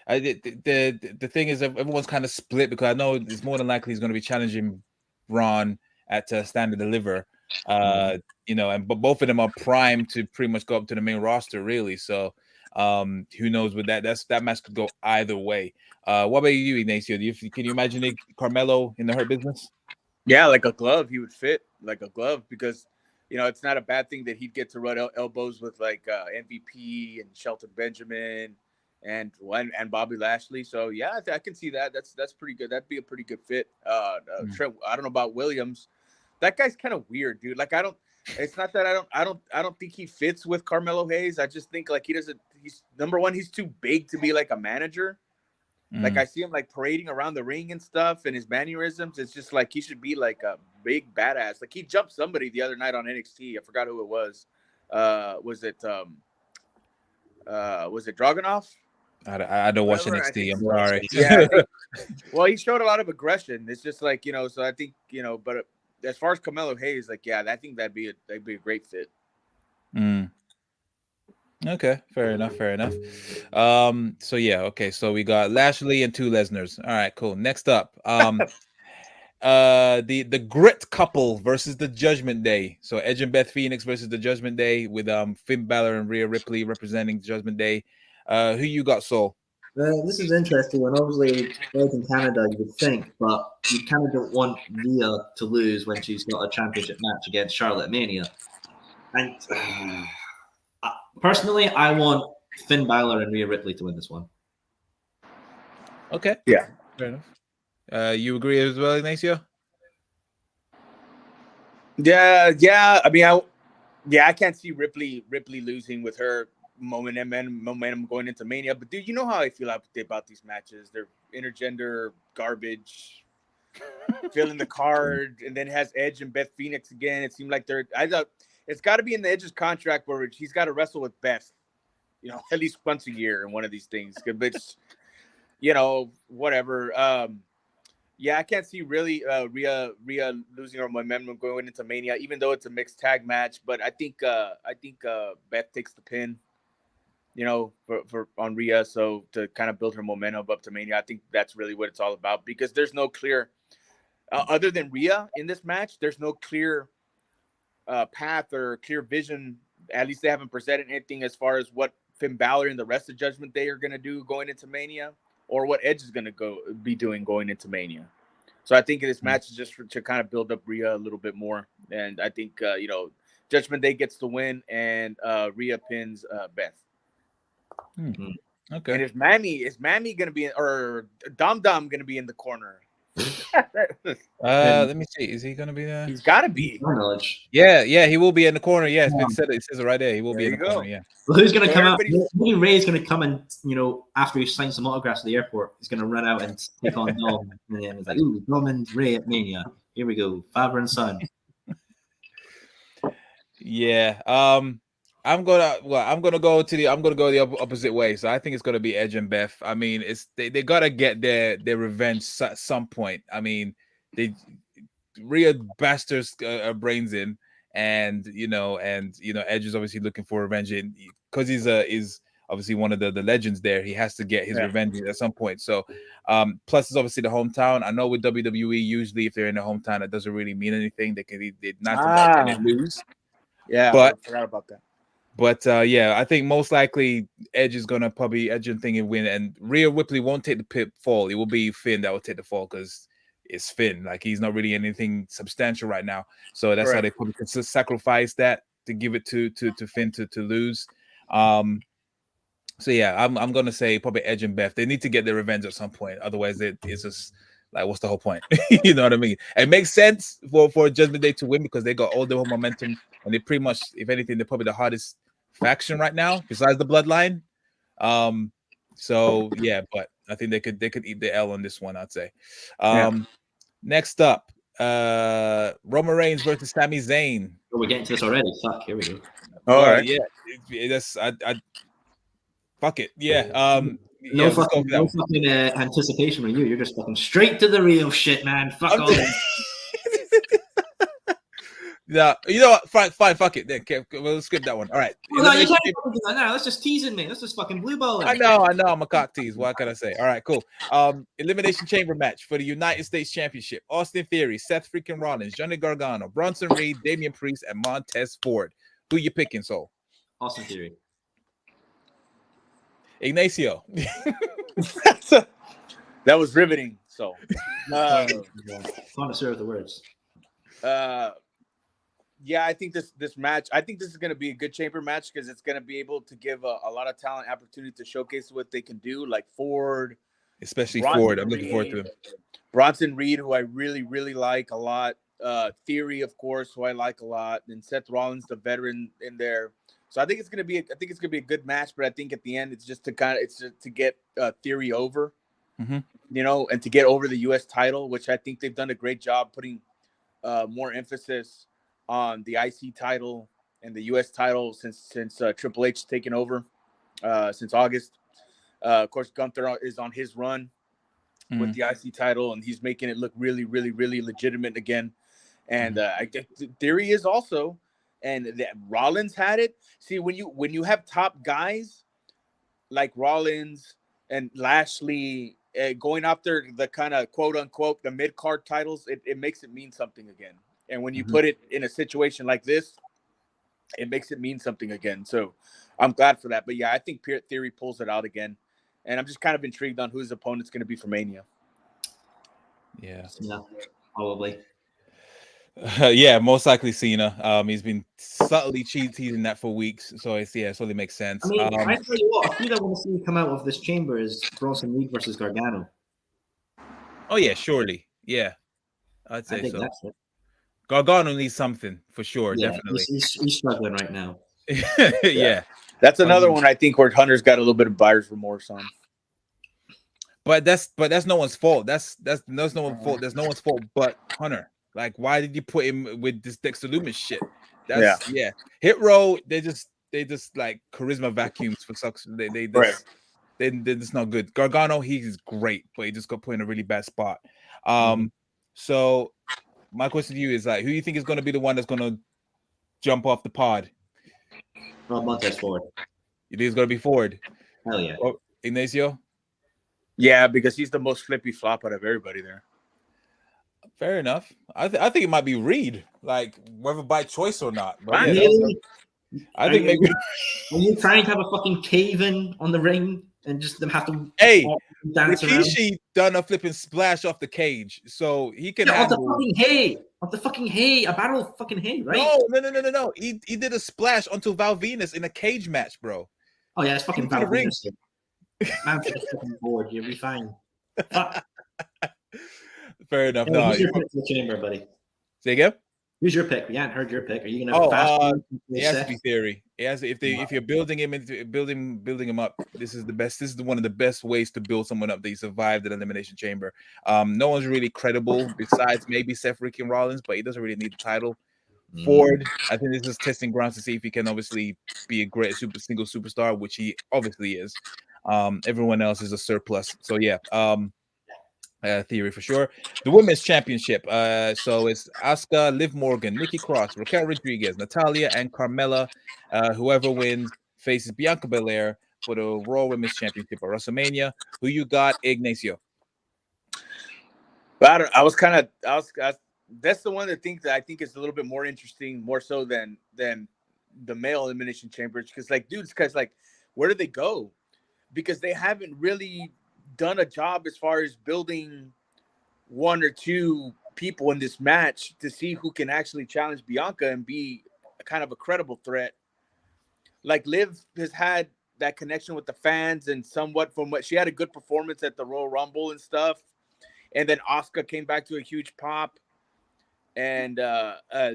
The thing is, everyone's kind of split because I know it's more than likely he's going to be challenging Braun at Stand and Deliver. You know, but both of them are primed to pretty much go up to the main roster, really. So, who knows with that? That match could go either way. What about you, Ignacio? Can you imagine Carmelo in the Hurt Business? Yeah, like a glove, he would fit like a glove because, you know, it's not a bad thing that he'd get to rub elbows with like MVP and Shelton Benjamin and Bobby Lashley. So yeah, I can see that. That's pretty good. That'd be a pretty good fit. Trent, I don't know about Williams. That guy's kind of weird, dude. Like it's not that I don't think he fits with Carmelo Hayes. I just think like he's number one, he's too big to be like a manager. Like I see him like parading around the ring and stuff, and his mannerisms. It's just like he should be like a big badass. Like he jumped somebody the other night on NXT. I forgot who it was. Was it Dragunov? I don't watch NXT. I'm sorry. Yeah. Well, he showed a lot of aggression. It's just like, you know. So I think, you know. But as far as Carmelo Hayes, like, yeah, I think that'd be a great fit. Okay, fair enough. So yeah, okay. So we got Lashley and 2 Lesnars. All right, cool. Next up, the Grit couple versus the Judgment Day. So Edge and Beth Phoenix versus the Judgment Day with Finn Balor and Rhea Ripley representing Judgment Day. Who you got, Soul? This is interesting. And obviously, Edge in Canada, you would think, but you kind of don't want Rhea to lose when she's got a championship match against Charlotte Mania. And personally, I want Finn Balor and Rhea Ripley to win this one. Okay. Yeah. Fair enough. You agree as well, Ignacio? Yeah. I mean, I can't see Ripley losing with her momentum going into Mania. But dude, you know how I feel about these matches. They're intergender garbage. Filling the card, and then has Edge and Beth Phoenix again. It seemed like I thought it's got to be in the Edge's contract where he's got to wrestle with Beth, you know, at least once a year in one of these things. But you know, whatever. Yeah, I can't see really Rhea losing her momentum going into Mania, even though it's a mixed tag match. But I think Beth takes the pin, you know, for on Rhea, so to kind of build her momentum up to Mania. I think that's really what it's all about, because there's no clear other than Rhea in this match, there's no clear path or clear vision. At least they haven't presented anything as far as what Finn Balor and the rest of Judgment Day are going to do going into Mania, or what Edge is going to be doing going into Mania. So I think this match is just to kind of build up Rhea a little bit more, and I think you know, Judgment Day gets the win, and Rhea pins Beth. Okay. And is Mammy going to be or Dom going to be in the corner? Let me see. Is he gonna be there? He's got to be. Yeah, he will be in the corner. Yeah, it says it right there. He will be in the corner. Yeah. Well, who's gonna come out? Maybe Ray's gonna come and, you know, after he signs some autographs at the airport, he's gonna run out and take on Dom. And then it's like, ooh, Dom and Ray at Mania. Here we go, father and son. Yeah. I'm gonna go the opposite way. So I think it's gonna be Edge and Beth. I mean, they gotta get their revenge at some point. I mean, Rhea bastards her brains in, and you know, Edge is obviously looking for revenge because he's obviously one of the legends there. He has to get his revenge at some point. So, plus it's obviously the hometown. I know with WWE, usually if they're in the hometown, it doesn't really mean anything. They not lose. Yeah, but I forgot about that. But yeah, I think most likely Edge is gonna probably Edge and thing and win, and Rhea Ripley won't take the fall. It will be Finn that will take the fall because it's Finn. Like, he's not really anything substantial right now, so that's how they probably could sacrifice that to give it to Finn to lose. So yeah, I'm gonna say probably Edge and Beth. They need to get their revenge at some point, otherwise it's just like, what's the whole point? You know what I mean? It makes sense for Judgment Day to win because they got all the momentum, and they pretty much, if anything, they're probably the hardest faction right now besides the Bloodline. So yeah, but I think they could eat the L on this one, I'd say. Yeah. Next up, Roman Reigns versus Sami Zayn. Oh, we're getting to this already. Fuck, here we go. All Well, right. yeah, that's I fuck it. Yeah. No Yeah, let's go fucking, for that no one. fucking anticipation with you. You're just fucking straight to the real shit, man. Fuck I'm all just- that. Yeah, you know what? Fine, fuck it. Then we'll skip that one. All right. Oh, no, you Elimination can't fucking do that now. That's just teasing me. That's just fucking blue balling. I know, I'm a cock tease. What can I say? All right, cool. Elimination chamber match for the United States Championship. Austin Theory, Seth freaking Rollins, Johnny Gargano, Bronson Reed, Damian Priest, and Montez Ford. Who you picking, Soul? Austin Theory. Ignacio. That was riveting. So, Connoisseur of the words. yeah, I think this match. I think this is going to be a good chamber match because it's going to be able to give a lot of talent opportunity to showcase what they can do, like Ford, Especially Bronson Ford. I'm looking forward to him. Bronson Reed, who I really like a lot. Theory, of course, who I like a lot, and Seth Rollins, the veteran in there. So I think it's gonna be a good match. But I think at the end, it's just to get Theory over, you know, and to get over the U.S. title, which I think they've done a great job putting more emphasis on the IC title and the U.S. title since Triple H taken over since August. Of course, Gunther is on his run with the IC title, and he's making it look really legitimate again. And I think Theory is also, and that Rollins had it. See, when you have top guys like Rollins and Lashley going after the kind of quote unquote the mid card titles, it makes it mean something again. And when you put it in a situation like this, it makes it mean something again. So I'm glad for that. But yeah, I think Theory pulls it out again. And I'm just kind of intrigued on who his opponent's going to be for Mania. Yeah. Probably. Yeah, most likely Cena. He's been subtly teasing that for weeks. So it totally makes sense. I mean, I tell you what, a few that I want to see come out of this chamber is Bronson Reed versus Gargano. Oh yeah, surely. Yeah. I'd say I think so. that's it. Gargano needs something for sure, Yeah, definitely. he's struggling right now. Yeah. That's another one I think where Hunter's got a little bit of buyer's remorse on. But that's no one's fault. That's no one's fault. There's no one's fault but Hunter. Like, why did you put him with this Dexter Lumis shit? That's Hit Row, they just like charisma vacuums for sucks. They're just not good. Gargano, he's great, but he just got put in a really bad spot. So my question to you is, like, who do you think is going to be the one that's going to jump off the pod? Montez Ford. You think it's going to be Ford? Hell yeah. Or Ignacio? Yeah, because he's the most flippy flop out of everybody there. Fair enough. I think it might be Reed, like whether by choice or not. But Really? I think maybe. Are you trying to have a fucking cave in on the ring and just them have to dance around? Rikishi done a flipping splash off the cage, so he can on handle. the fucking hay, a battle of fucking hay, right? No. He did a splash onto Val Venus in a cage match, bro. Oh yeah, it's fucking Val Venus. I'm fucking bored. You'll be fine. Fair enough. Hey, No, who's your pick for the chamber, buddy? Say again. Who's your pick? We haven't heard your pick. Are you gonna? It has to be Theory. It has to, if you're building him into building him up, this is the best. This is one of the best ways to build someone up that he survived an elimination chamber. No one's really credible besides maybe Seth freaking Rollins, but he doesn't really need the title. Ford, I think this is testing grounds to see if he can obviously be a great single superstar, which he obviously is. Everyone else is a surplus. So yeah. Theory for sure. The women's championship. So it's Asuka, Liv Morgan, Nikki Cross, Raquel Rodriguez, Natalia, and Carmella. Whoever wins faces Bianca Belair for the Raw Women's Championship at WrestleMania. Who you got, Ignacio? But that's the one that I think is a little bit more interesting, more so than the male elimination chambers. Because where do they go? Because they haven't really done a job as far as building one or two people in this match to see who can actually challenge Bianca and be kind of a credible threat. Like Liv has had that connection with the fans, and somewhat from what she had a good performance at the Royal Rumble and stuff. And then Asuka came back to a huge pop. And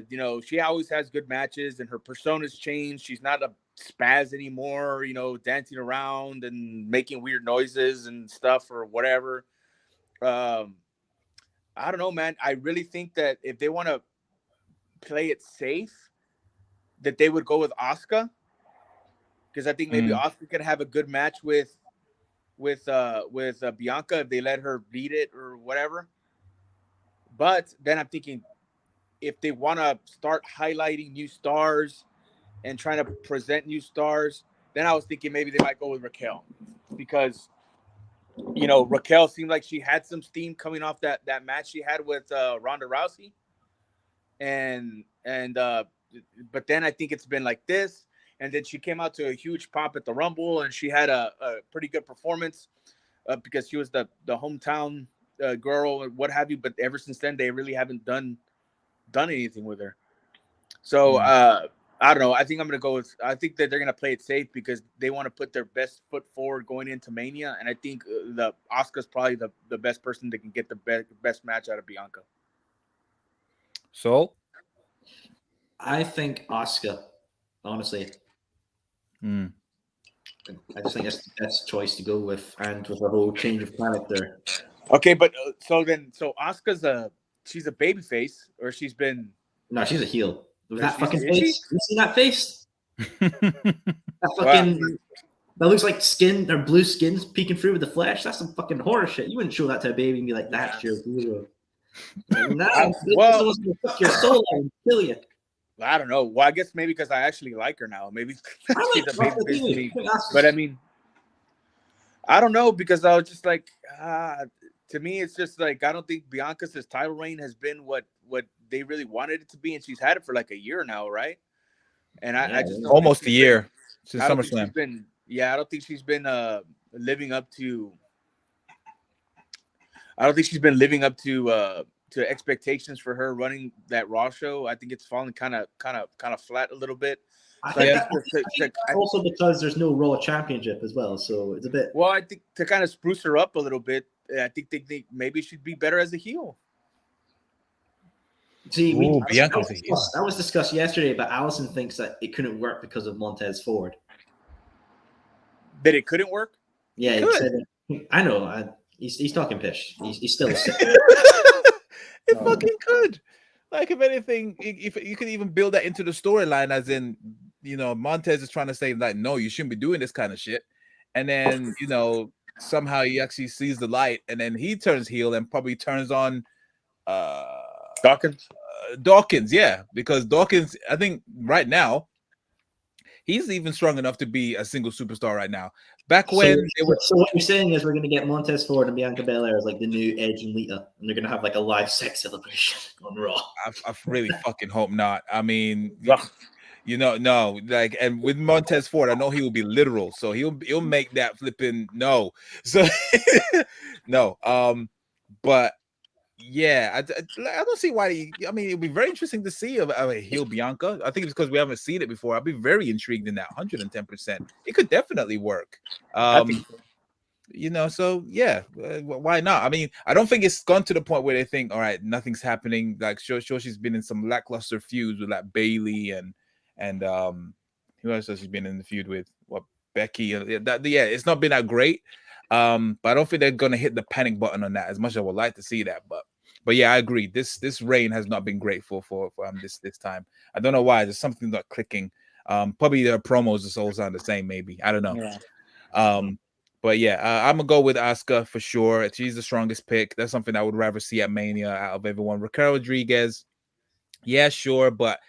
you know, she always has good matches, and her persona's changed. She's not a spaz anymore, you know, dancing around and making weird noises and stuff or whatever. Um, I don't know, man. I really think that if they want to play it safe, that they would go with Asuka, because I think maybe Asuka could have a good match with Bianca if they let her lead it or whatever. But then I'm thinking, if they want to start highlighting new stars and trying to present new stars, then I was thinking maybe they might go with Raquel, because you know, Raquel seemed like she had some steam coming off that match she had with Ronda Rousey, and but then I think it's been like this, and then she came out to a huge pop at the Rumble, and she had a pretty good performance because she was the hometown girl and what have you. But ever since then, they really haven't done anything with her. So I don't know. I think I'm gonna go with. I think that they're gonna play it safe because they want to put their best foot forward going into Mania, and I think the Asuka's probably the best person that can get the best match out of Bianca. So I think Asuka, honestly. I just think that's the best choice to go with, and with a whole change of character. Okay, but so Asuka's she's a baby face, or she's been. No, she's a heel. With that She's- fucking is she? face. You see that face? That fucking that looks like skin or blue skin's peeking through with the flesh. That's some fucking horror shit. You wouldn't show that to a baby and be like, "That's your hero." Like, nah, well- someone's gonna fuck your soul out and kill you. I don't know. Well, I guess maybe because I actually like her now. Maybe I she's like a baby Asuka face to too. me. I think Asuka's- But I mean, I don't know, because I was just like, to me, it's just like I don't think Bianca's title reign has been what they really wanted it to be, and she's had it for like a year now, right? And I just don't almost think a she's year been- since I don't think she's SummerSlam. been. Yeah, I don't think she's been living up to. I don't think she's been living up to expectations for her running that Raw show. I think it's fallen kind of flat a little bit. I So think, I that- think I think that's also because there's no Raw Championship as well, so it's a bit. Well, I think to kind of spruce her up a little bit, I think they think maybe she'd be better as a heel. See, Ooh, that Bianca's a heel. was discussed yesterday, but Allison thinks that it couldn't work because of Montez Ford. That it couldn't work. Yeah, he Good. said it. I know. He's talking pish. He's still sick. It fucking could. Like, if anything, if you could even build that into the storyline, as in, you know, Montez is trying to say like, no, you shouldn't be doing this kind of shit, and then you know somehow he actually sees the light, and then he turns heel and probably turns on Dawkins. Dawkins, yeah, because Dawkins, I think right now, he's even strong enough to be a single superstar right now. Back when they were, So what you're saying is we're going to get Montez Ford and Bianca Belair as like the new Edge and Lita, and they're going to have like a live sex celebration on Raw. I really fucking hope not. I mean, you know, no, like, and with Montez Ford, I know he will be literal, so he'll make that flipping no. So no, but yeah, I don't see why. I mean, it'd be very interesting to see a heel Bianca. I think it's because we haven't seen it before. I'd be very intrigued in that 110%. It could definitely work. I think so. You know, so yeah, why not? I mean, I don't think it's gone to the point where they think, all right, nothing's happening. Like, sure, she's been in some lackluster feuds with like Bailey and who else has she been in the feud with? What, Becky? Yeah, it's not been that great. But I don't think they're gonna hit the panic button on that as much as I would like to see that. But yeah, I agree. This reign has not been great for this time. I don't know why. There's something not clicking. Probably their promos just all sound the same. Maybe, I don't know. Yeah. But yeah, I'm gonna go with Asuka for sure. She's the strongest pick. That's something I would rather see at Mania out of everyone. Raquel Rodriguez, yeah, sure, but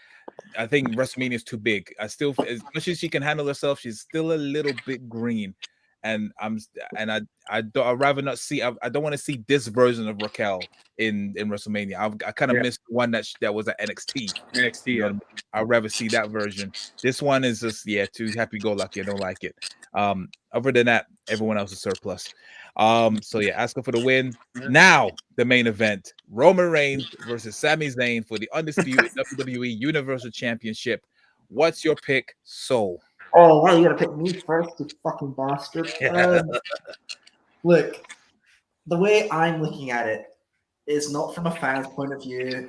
I think WrestleMania is too big. I still, as much as she can handle herself, she's still a little bit green. And I'd rather not see. I don't want to see this version of Raquel in WrestleMania. I kind of missed the one that was at NXT. NXT. You know what I mean? I'd rather see that version. This one is just too happy-go-lucky. I don't like it. Other than that, everyone else is surplus. So yeah, Asuka for the win. Now the main event: Roman Reigns versus Sami Zayn for the undisputed WWE Universal Championship. What's your pick, Soul? Oh, well, you got to pick me first, you fucking bastard. Look, the way I'm looking at it is not from a fan's point of view.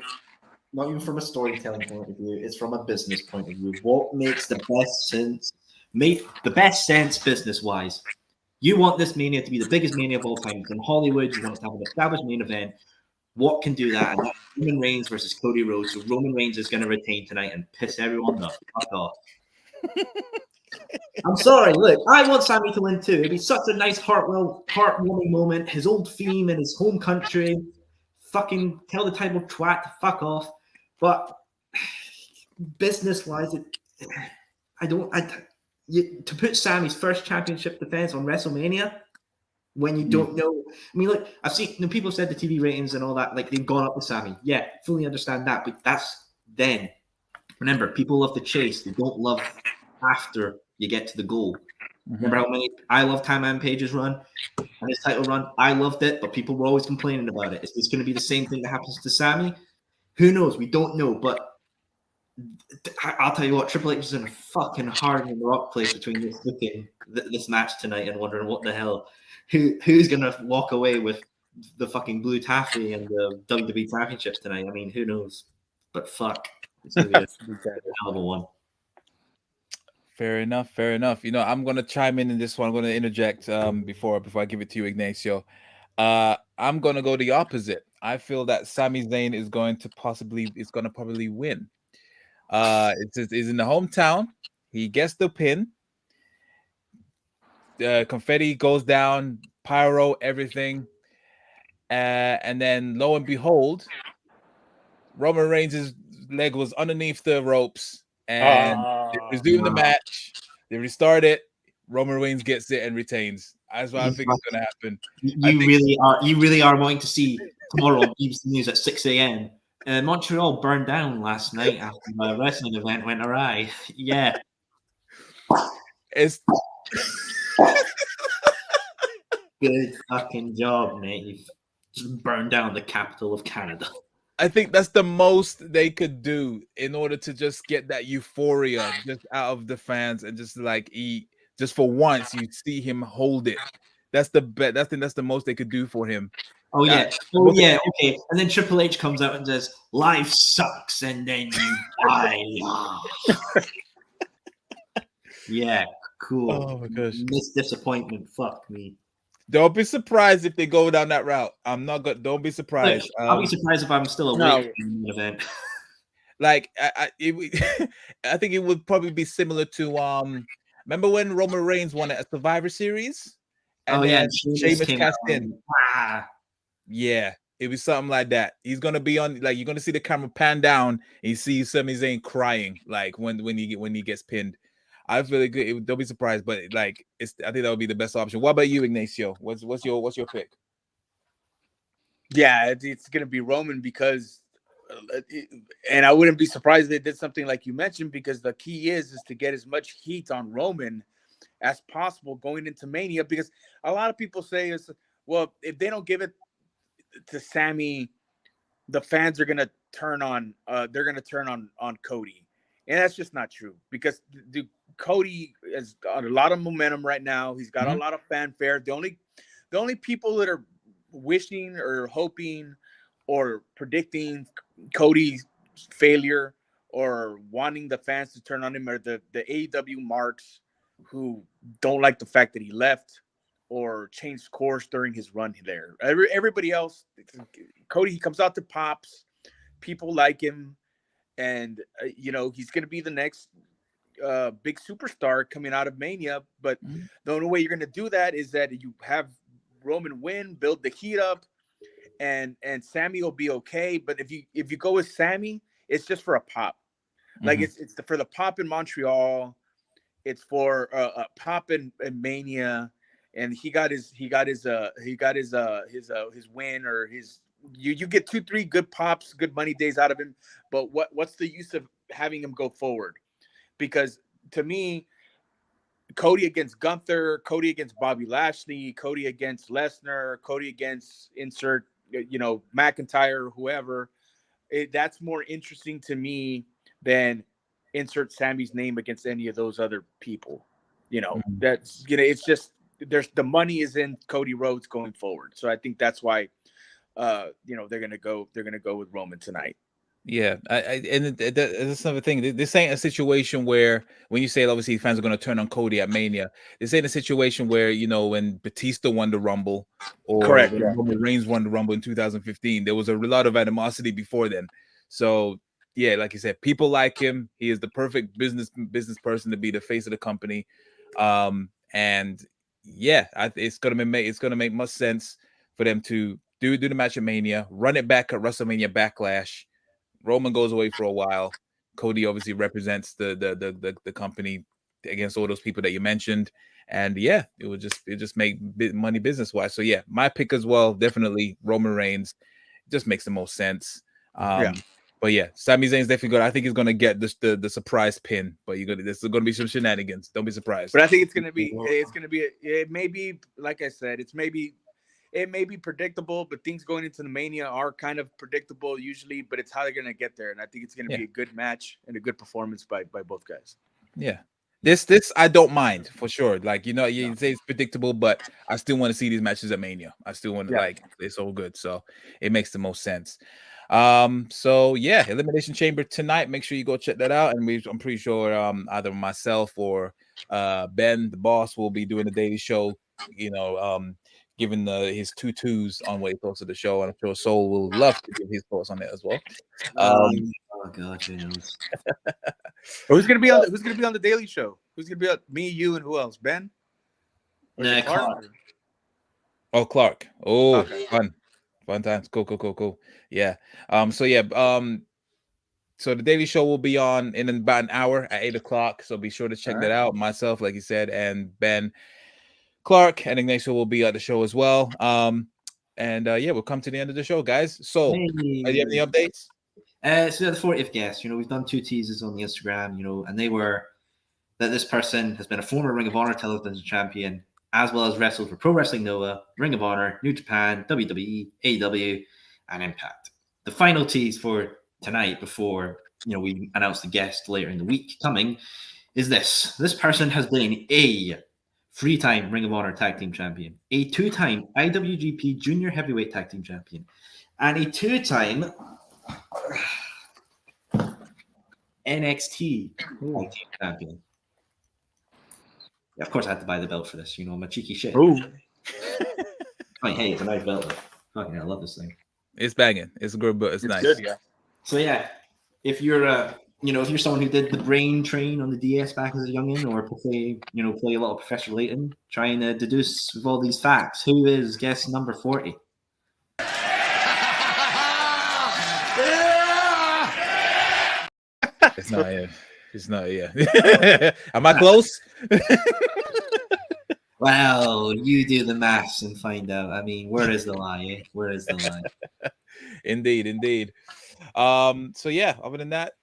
not even from a storytelling point of view, it's from a business point of view. What makes the best sense? Make the best sense business-wise. You want this Mania to be the biggest Mania of all time. It's in Hollywood. You want it to have an established main event. What can do that? And that's Roman Reigns versus Cody Rhodes. So Roman Reigns is going to retain tonight and piss everyone the fuck off. I'm sorry. Look, I want Sami to win too. It'd be such a nice, heartwarming moment. His old theme in his home country. Fucking tell the title twat to fuck off. But business-wise, to put Sami's first championship defense on WrestleMania when you don't know. I mean, look, I've seen people have said the TV ratings and all that, like they've gone up with Sami. Yeah, fully understand that, but that's then. Remember, people love the chase. They don't love after you get to the goal. Remember how many I Love Time Page's run and his title run? I loved it, but people were always complaining about it. Is this going to be the same thing that happens to Sami? Who knows? We don't know, but I'll tell you what, Triple H is in a fucking hard in the rock place between this match tonight and wondering what the hell, who's gonna walk away with the fucking blue taffy and the WWE Championship tonight. I mean, who knows? But fuck, it's gonna be a hell of a one. Fair enough. Fair enough. You know, I'm gonna chime in this one. I'm gonna interject before I give it to you, Ignacio. I'm gonna go the opposite. I feel that Sami Zayn is going to probably win. It's in the hometown. He gets the pin. The confetti goes down, pyro, everything, and then lo and behold, Roman Reigns' leg was underneath the ropes, and they resume the match. They restart it. Roman Reigns gets it and retains. That's what I think is going to happen. You really are wanting to see tomorrow on BBC News at 6 a.m. Montreal burned down last night after a wrestling event went awry. Yeah. It's good fucking job, mate. You've just burned down the capital of Canada. I think that's the most they could do in order to just get that euphoria just out of the fans and just like just for once you see him hold it. That's the best. That's the most they could do for him. Oh yeah. Oh yeah. Okay. And then Triple H comes out and says, "Life sucks," and then you die. Yeah. Cool. Oh my gosh. Missed disappointment. Fuck me. Don't be surprised if they go down that route. I'm not good. Don't be surprised. Look, I'll be surprised if I'm still awake in the event. Like I think it would probably be similar to remember when Roman Reigns won a Survivor Series? And Sheamus cast in. Yeah, it was something like that. He's gonna be on, like, you're gonna see the camera pan down and you see Sami Zayn crying, like when he gets pinned. I feel like don't be surprised, but like I think that would be the best option. What about you, Ignacio? What's your pick? Yeah, it's gonna be Roman because, and I wouldn't be surprised if they did something like you mentioned, because the key is to get as much heat on Roman as possible going into Mania, because a lot of people say well, if they don't give it to Sami, the fans are gonna turn on Cody, and that's just not true, because Cody has got a lot of momentum right now. He's got a lot of fanfare. The only people that are wishing or hoping or predicting Cody's failure or wanting the fans to turn on him are the AEW marks who don't like the fact that he left or changed course during his run there. Everybody else, Cody, he comes out to pops. People like him, and he's going to be the next big superstar coming out of Mania. But the only way you're going to do that is that you have Roman win, build the heat up, and Sami will be okay. But if you go with Sami, it's just for a pop. Like it's for the pop in Montreal. It's for a pop in Mania, and he got his win, or his you get 2-3 good pops, good money days out of him. But what's the use of having him go forward? Because to me, Cody against Gunther, Cody against Bobby Lashley, Cody against LESNAR, Cody against insert McIntyre, whoever, that's more interesting to me than insert Sami's name against any of those other people. That's it's just the money is in Cody Rhodes going forward. So I think that's why they're gonna go with Roman tonight. Yeah, and that's another thing. This ain't a situation where when you say obviously fans are going to turn on Cody at Mania. This ain't a situation where when Batista won the Rumble or Correct. when Yeah. Roman Reigns won the Rumble in 2015. There was a lot of animosity before then. So yeah, like you said, people like him. He is the perfect business person to be the face of the company. And yeah, it's gonna make much sense for them to do the match at Mania, run it back at WrestleMania Backlash. Roman goes away for a while. Cody obviously represents the company against all those people that you mentioned, and yeah, it just make money business wise. So yeah, my pick as well, definitely Roman Reigns. It just makes the most sense. Yeah. But yeah, Sami Zayn's definitely good. I think he's gonna get the surprise pin, but there's gonna be some shenanigans. Don't be surprised. But I think it may be, like I said, it may be predictable, but things going into the Mania are kind of predictable usually, but it's how they're going to get there. And I think it's going to be a good match and a good performance by both guys. Yeah. This I don't mind for sure. Like, you say it's predictable, but I still want to see these matches at Mania. I still want to it's all good. So it makes the most sense. So yeah, Elimination Chamber tonight. Make sure you go check that out. And I'm pretty sure either myself or Ben, the boss, will be doing the daily show, giving his 2 2s on what he thoughts of the show. And I'm sure Soul will love to give his thoughts on it as well. Oh God, who knows? Who's gonna be on the Daily Show? Who's gonna be on? Me, you, and who else? Ben? Nah, Clark? Oh, Clark. Oh, Okay. fun times. Cool. Yeah. So yeah. So the Daily Show will be on in about an hour at 8:00. So be sure to check that out. Myself, like you said, and Ben, Clark, and Ignacio will be at the show as well. And yeah, we'll come to the end of the show, guys. So, do you have any updates? So the 40th guest, we've done 2 teases on the Instagram, and they were that this person has been a former Ring of Honor television champion, as well as wrestled for Pro Wrestling Noah, Ring of Honor, New Japan, WWE, AEW, and Impact. The final tease for tonight, before we announce the guest later in the week coming, is this. This person has been a 3-time Ring of Honor Tag Team Champion, a 2-time IWGP Junior Heavyweight Tag Team Champion, and a 2-time NXT Tag Team Champion. Yeah, of course, I had to buy the belt for this. I'm a cheeky shit. Ooh. Hey, it's a nice belt. Fucking hell, I love this thing. It's banging. It's a good belt. It's nice. Good, yeah. So yeah, if you're if you're someone who did the brain train on the DS back as a youngin, or play a lot of Professor Layton, trying to deduce with all these facts, who is guest number 40? It's not. Yeah. It's not. Yeah. Am I close? Well, you do the maths and find out. I mean, where is the lie? Eh? Where is the lie? Indeed. So yeah, other than that,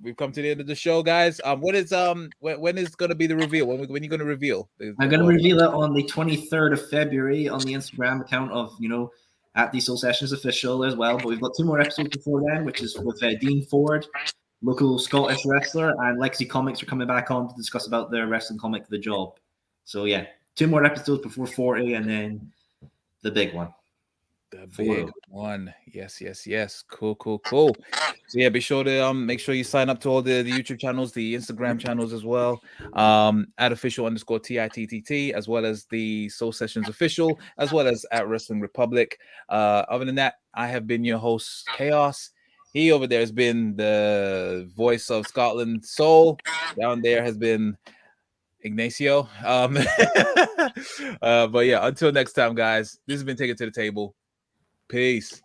we've come to the end of the show, guys. What is when is going to be the reveal? When are you going to reveal? I'm going to reveal it on the 23rd of February on the Instagram account of at the Soul Sessions Official as well. But we've got 2 more episodes before then, which is with Dean Ford, local Scottish wrestler, and Lexi Comics are coming back on to discuss about their wrestling comic, The Job. So yeah, 2 more episodes before 40, and then the big one. The big one. Yes. Cool. So yeah, be sure to make sure you sign up to all the YouTube channels, the Instagram channels as well. At official_TITTT, as well as the Soul Sessions Official, as well as at Wrestling Republic. Other than that, I have been your host, Chaos. He over there has been the voice of Scotland Soul. Down there has been Ignacio. But yeah, until next time, guys, this has been Taken to the Table. Peace.